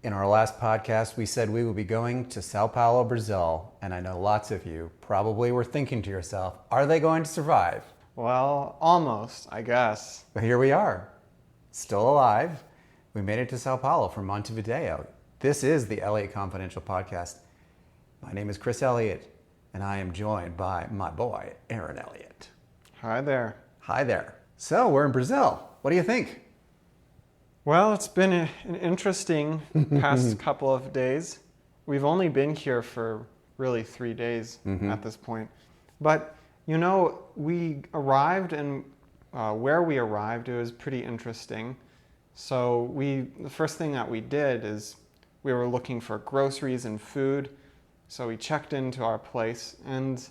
In our last podcast, we said we would be going to Sao Paulo, Brazil, and I know lots of you probably were thinking to yourself, are they going to survive? Well, almost, I guess. But here we are, still alive. We made it to Sao Paulo from Montevideo. This is the Elliott Confidential Podcast. My name is Chris Elliott, and I am joined by my boy, Aaron Elliott. Hi there. Hi there. So, we're in Brazil. What do you think? Well, it's been an interesting past couple of days. We've only been here for really 3 days at this point. But, you know, we arrived and where we arrived, it was pretty interesting. So the first thing that we did is we were looking for groceries and food. So we checked into our place and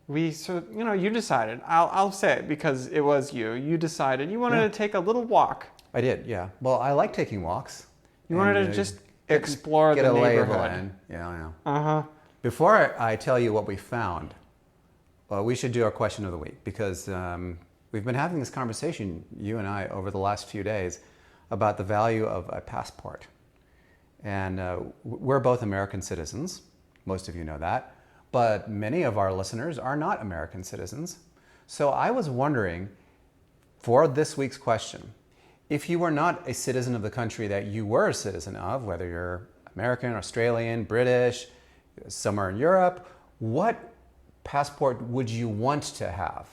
we sort of, you decided, I'll say it because it was you. You decided you wanted to take a little walk. I did, yeah. Well, I like taking walks. You wanted to just explore the neighborhood. Get a lay of the land. Yeah. Uh-huh. Before I tell you what we found, we should do our question of the week because we've been having this conversation, you and I, over the last few days about the value of a passport. And we're both American citizens. Most of you know that. But many of our listeners are not American citizens. So I was wondering, for this week's question, if you were not a citizen of the country that you were a citizen of, whether you're American, Australian, British, somewhere in Europe, what passport would you want to have?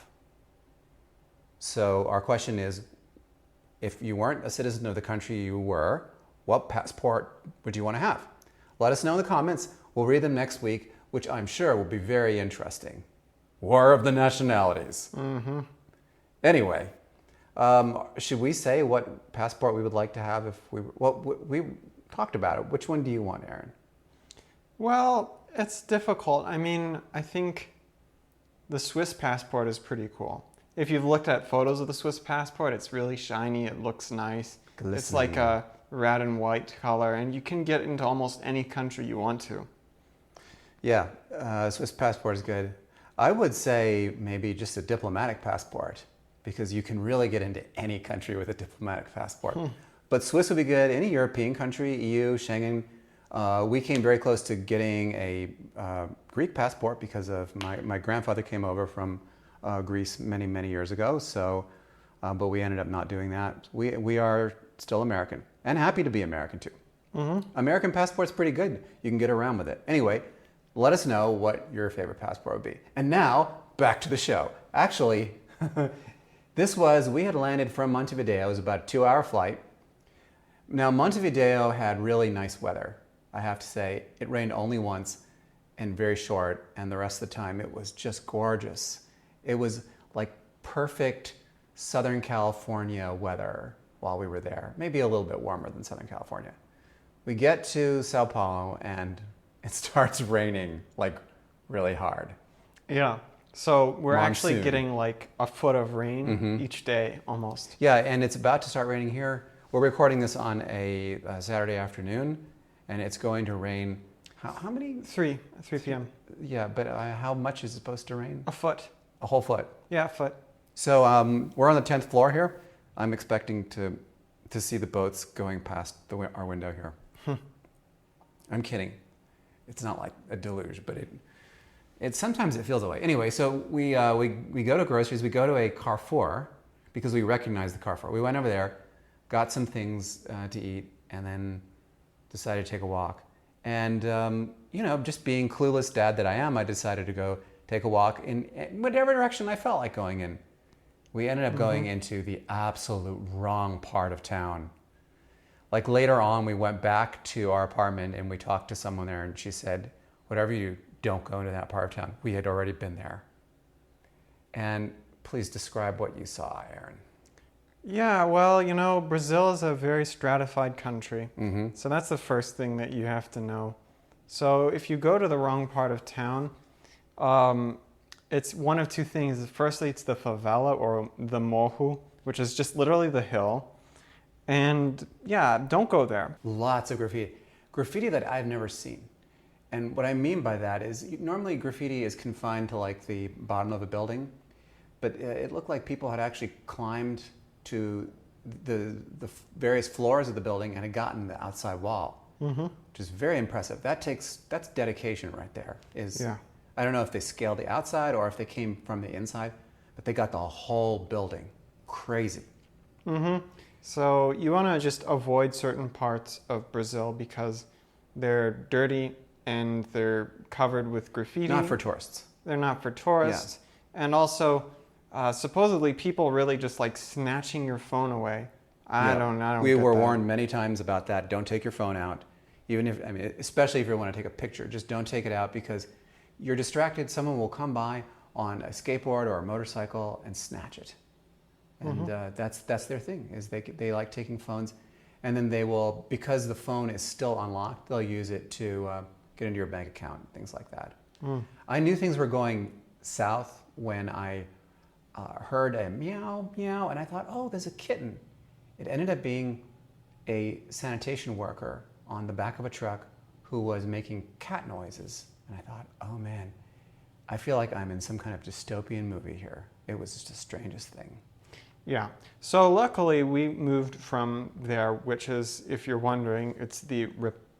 So our question is, if you weren't a citizen of the country you were, what passport would you want to have? Let us know in the comments. We'll read them next week, which I'm sure will be very interesting. War of the nationalities. Mm-hmm. Anyway, should we say what passport we would like to have if we talked about it. Which one do you want, Aaron? Well, it's difficult. I mean, I think the Swiss passport is pretty cool. If you've looked at photos of the Swiss passport, it's really shiny. It looks nice. Glistening. It's like a red and white color, and you can get into almost any country you want to. Yeah, Swiss passport is good. I would say maybe just a diplomatic passport because you can really get into any country with a diplomatic passport. But Swiss would be good. Any European country, EU, Schengen. We came very close to getting a Greek passport because of my grandfather came over from Greece many, many years ago. So, but we ended up not doing that. We are still American and happy to be American too. Mm-hmm. American passport's pretty good. You can get around with it. Anyway, let us know what your favorite passport would be. And now back to the show. Actually, we had landed from Montevideo. It was about a 2-hour flight. Now, Montevideo had really nice weather. I have to say, it rained only once and very short, and the rest of the time it was just gorgeous. It was like perfect Southern California weather while we were there. Maybe a little bit warmer than Southern California. We get to Sao Paulo and it starts raining like really hard. Yeah. So we're Monsoon. actually getting like a foot of rain each day almost. Yeah, and it's about to start raining here. We're recording this on a Saturday afternoon, and it's going to rain. How many? 3 p.m. Yeah, but how much is it supposed to rain? A foot. A whole foot. Yeah, a foot. So we're on the 10th floor here. I'm expecting to see the boats going past our window here. I'm kidding. It's not like a deluge, but it sometimes it feels that way. Anyway, so we go to groceries. We go to a Carrefour because we recognize the Carrefour. We went over there, got some things to eat, and then decided to take a walk. And just being clueless dad that I am, I decided to go take a walk in whatever direction I felt like going in. We ended up going into the absolute wrong part of town. Like later on, we went back to our apartment and we talked to someone there, and she said, whatever you do, don't go into that part of town. We had already been there. And please describe what you saw, Aaron. Yeah, well, Brazil is a very stratified country. Mm-hmm. So that's the first thing that you have to know. So if you go to the wrong part of town, it's one of two things. Firstly, it's the favela or the morro, which is just literally the hill. And yeah, don't go there. Lots of graffiti. Graffiti that I've never seen. And what I mean by that is normally graffiti is confined to like the bottom of a building, but it looked like people had actually climbed to the various floors of the building and had gotten the outside wall. which is very impressive. That's dedication right there. Yeah. I don't know if they scaled the outside or if they came from the inside, but they got the whole building. Crazy. So you want to just avoid certain parts of Brazil because they're dirty and they're covered with graffiti. Not for tourists. They're not for tourists. And also, supposedly people really just like snatching your phone away. I don't We get were that. warned many times about that. Don't take your phone out. Especially if you want to take a picture, just don't take it out because you're distracted. Someone will come by on a skateboard or a motorcycle and snatch it. And that's their thing, is they like taking phones. And then they will, because the phone is still unlocked, they'll use it to get into your bank account and things like that. I knew things were going south when I heard a meow, meow, and I thought, oh, there's a kitten. It ended up being a sanitation worker on the back of a truck who was making cat noises. And I thought, oh man, I feel like I'm in some kind of dystopian movie here. It was just the strangest thing. Yeah. So luckily we moved from there, which is, if you're wondering, it's the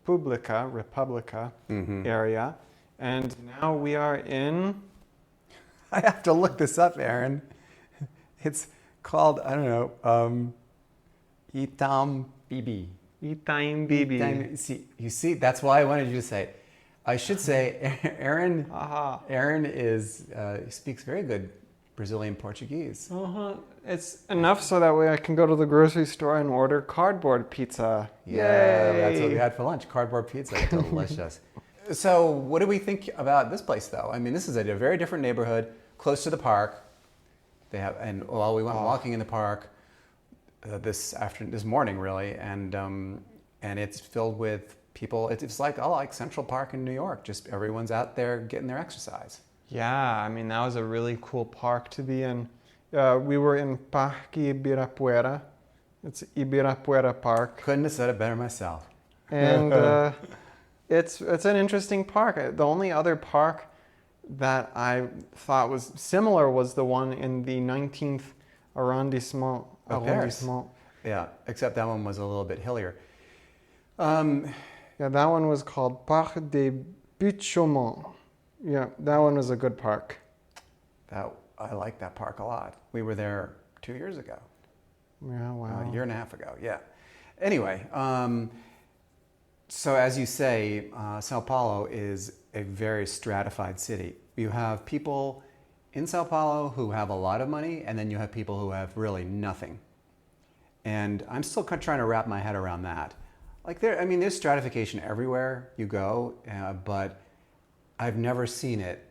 Republica area. And now we are in... I have to look this up, Aaron. It's called, I don't know, Itambibi. Itambibi. You see, that's why I wanted you to say it. I should say, Aaron speaks very good Brazilian Portuguese. It's enough so that way I can go to the grocery store and order cardboard pizza. Yeah, Yay! that's what we had for lunch, cardboard pizza. Delicious. So what do we think about this place, though? I mean, this is a very different neighborhood, close to the park. We went walking in the park this morning, really, and it's filled with people. It's like Central Park in New York. Just everyone's out there getting their exercise. Yeah, I mean, that was a really cool park to be in. We were in Parque Ibirapuera. It's Ibirapuera Park. Couldn't have said it better myself. And it's an interesting park. The only other park that I thought was similar was the one in the 19th arrondissement. Paris. Yeah, except that one was a little bit hillier. Yeah, that one was called Parc des Buttes-Chaumont. Yeah, that one was a good park. I like that park a lot. We were there 2 years ago. Yeah, wow. A year and a half ago, yeah. Anyway, so as you say, Sao Paulo is a very stratified city. You have people in Sao Paulo who have a lot of money, and then you have people who have really nothing. And I'm still trying to wrap my head around that. There's stratification everywhere you go, but I've never seen it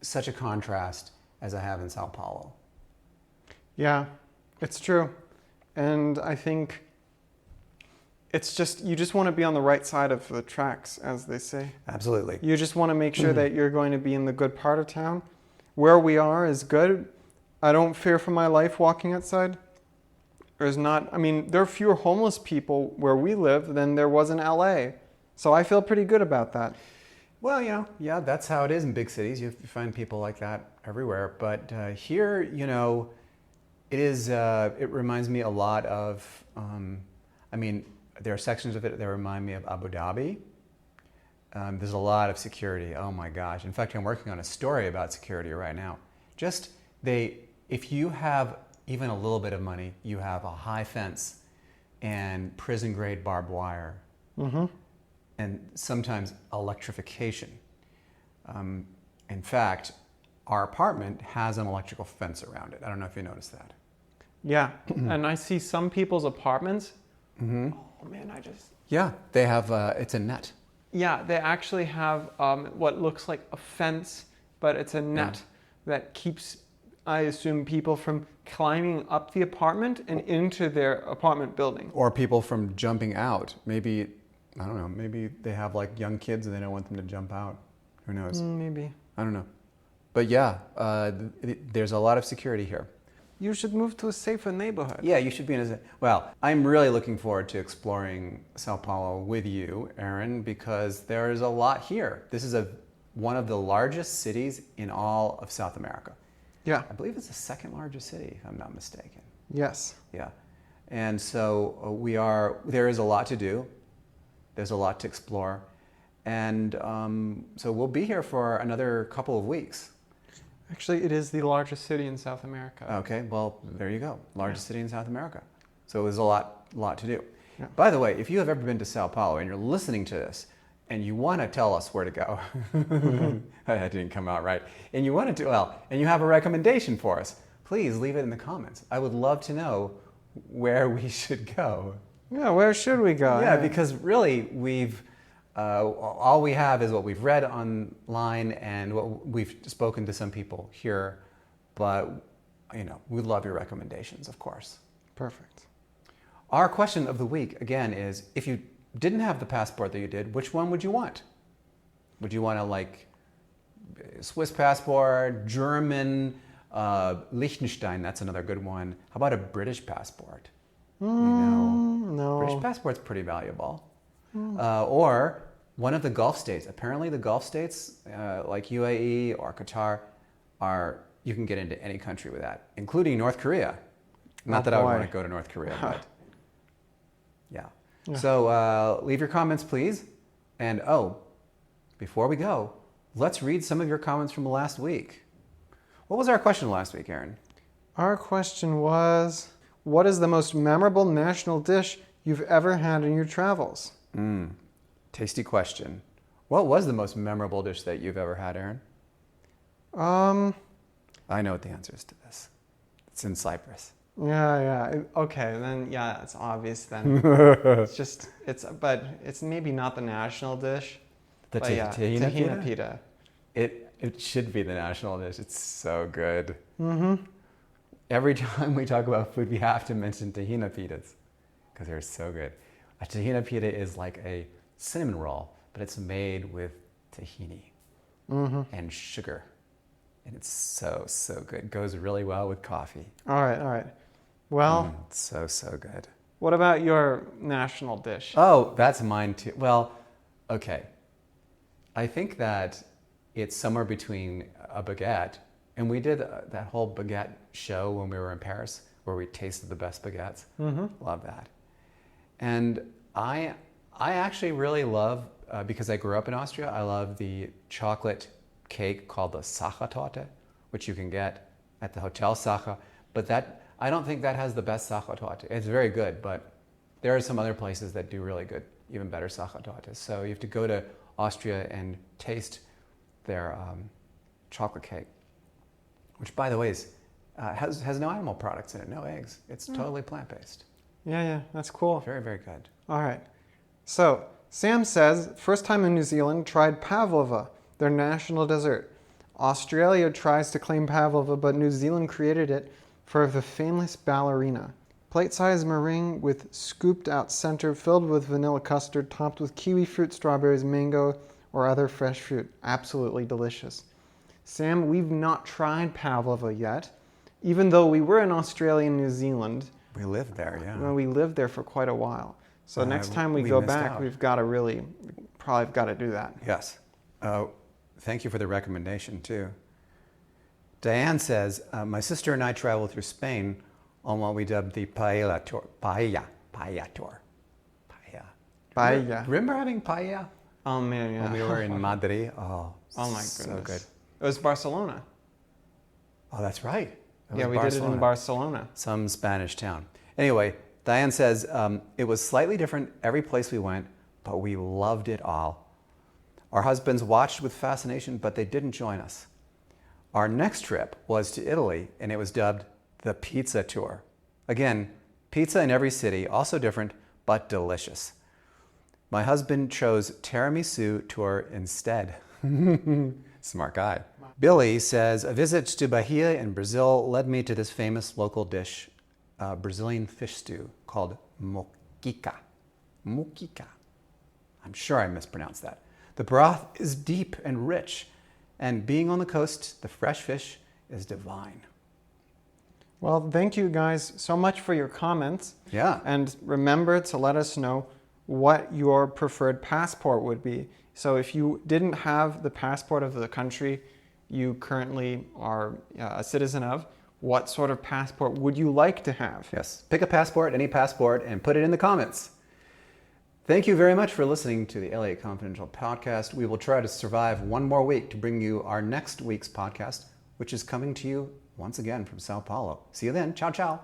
such a contrast as I have in Sao Paulo. Yeah, it's true. And I think it's just, you just want to be on the right side of the tracks, as they say. Absolutely. You just want to make sure that you're going to be in the good part of town. Where we are is good. I don't fear for my life walking outside. There are fewer homeless people where we live than there was in LA. So I feel pretty good about that. Well, yeah, that's how it is in big cities. You find people like that everywhere. But here, it reminds me a lot of, there are sections of it that remind me of Abu Dhabi. There's a lot of security. Oh my gosh. In fact, I'm working on a story about security right now. If you have even a little bit of money, you have a high fence and prison grade barbed wire. And sometimes electrification. In fact, our apartment has an electrical fence around it. I don't know if you noticed that. Yeah, and I see some people's apartments. Oh man, Yeah, they have, it's a net. Yeah, they actually have what looks like a fence, but it's a net that keeps, I assume, people from climbing up the apartment and into their apartment building. Or people from jumping out. Maybe, I don't know, maybe they have like young kids and they don't want them to jump out. Who knows? Maybe. I don't know. But yeah, there's a lot of security here. You should move to a safer neighborhood. Yeah, you should be in a... Well, I'm really looking forward to exploring Sao Paulo with you, Aaron, because there is a lot here. This is one of the largest cities in all of South America. Yeah. I believe it's the second largest city, if I'm not mistaken. Yes. Yeah. And so there is a lot to do. There's a lot to explore. And so we'll be here for another couple of weeks. Actually, it is the largest city in South America. Okay, well, there you go. Largest city in South America. So there's a lot to do. Yeah. By the way, if you have ever been to Sao Paulo and you're listening to this and you want to tell us where to go, that didn't come out right, and you want to do well, and you have a recommendation for us, please leave it in the comments. I would love to know where we should go. Yeah, where should we go? Yeah, because really all we have is what we've read online and what we've spoken to some people here, but we'd love your recommendations, of course. Perfect. Our question of the week, again, is if you didn't have the passport that you did, which one would you want? Would you want Swiss passport, German, Liechtenstein, that's another good one. How about a British passport? No. British passport's pretty valuable. Or one of the Gulf states. Apparently the Gulf states, like UAE or Qatar, you can get into any country with that, including North Korea. Not that I would want to go to North Korea, but yeah. So leave your comments, please. And before we go, let's read some of your comments from last week. What was our question last week, Aaron? Our question was, what is the most memorable national dish you've ever had in your travels? Tasty question. What was the most memorable dish that you've ever had, Aaron? I know what the answer is to this. It's in Cyprus. Yeah. Okay, then it's obvious then. But it's maybe not the national dish. The tahina pita. It should be the national dish. It's so good. Mm-hmm. Every time we talk about food, we have to mention tahina pitas because they're so good. A tahina pita is like a cinnamon roll, but it's made with tahini and sugar. And it's so good. Goes really well with coffee. All right. Well, so good. What about your national dish? Oh, that's mine too. Well, okay. I think that it's somewhere between a baguette, and we did that whole baguette show when we were in Paris, where we tasted the best baguettes. Love that. And I actually really love, because I grew up in Austria, I love the chocolate cake called the Sachertorte, which you can get at the Hotel Sacher. But I don't think that has the best Sachertorte. It's very good, but there are some other places that do really good, even better Sachertorte. So you have to go to Austria and taste their chocolate cake, which, by the way, has no animal products in it, no eggs. It's totally plant-based. Yeah, that's cool. Very, very good. All right. So Sam says, first time in New Zealand, tried pavlova, their national dessert. Australia tries to claim pavlova, but New Zealand created it for the famous ballerina. Plate-sized meringue with scooped-out center filled with vanilla custard, topped with kiwi fruit, strawberries, mango, or other fresh fruit. Absolutely delicious. Sam, we've not tried pavlova yet, even though we were in Australia and New Zealand. We lived there, yeah. Well, we lived there for quite a while. So next time we go back, out. we've got to probably got to do that. Yes. Thank you for the recommendation, too. Diane says, my sister and I traveled through Spain on what we dubbed the paella tour. Paella tour. Paella. Remember having paella? Oh, man, yeah. When we were in Madrid? Oh my goodness. So good. It was Barcelona. Oh, that's right. We did it in Barcelona. Some Spanish town. Anyway, Diane says, it was slightly different every place we went, but we loved it all. Our husbands watched with fascination, but they didn't join us. Our next trip was to Italy, and it was dubbed the pizza tour. Again, pizza in every city, also different, but delicious. My husband chose tiramisu tour instead. Smart guy. Billy says, a visit to Bahia in Brazil led me to this famous local dish, Brazilian fish stew called moqueca. Moqueca. I'm sure I mispronounced that. The broth is deep and rich, and being on the coast, the fresh fish is divine. Well, thank you guys so much for your comments. Yeah. And remember to let us know what your preferred passport would be. So if you didn't have the passport of the country you currently are a citizen of, what sort of passport would you like to have? Yes. Pick a passport, any passport, and put it in the comments. Thank you very much for listening to the LA Confidential podcast. We will try to survive one more week to bring you our next week's podcast, which is coming to you once again from Sao Paulo. See you then. Ciao, ciao.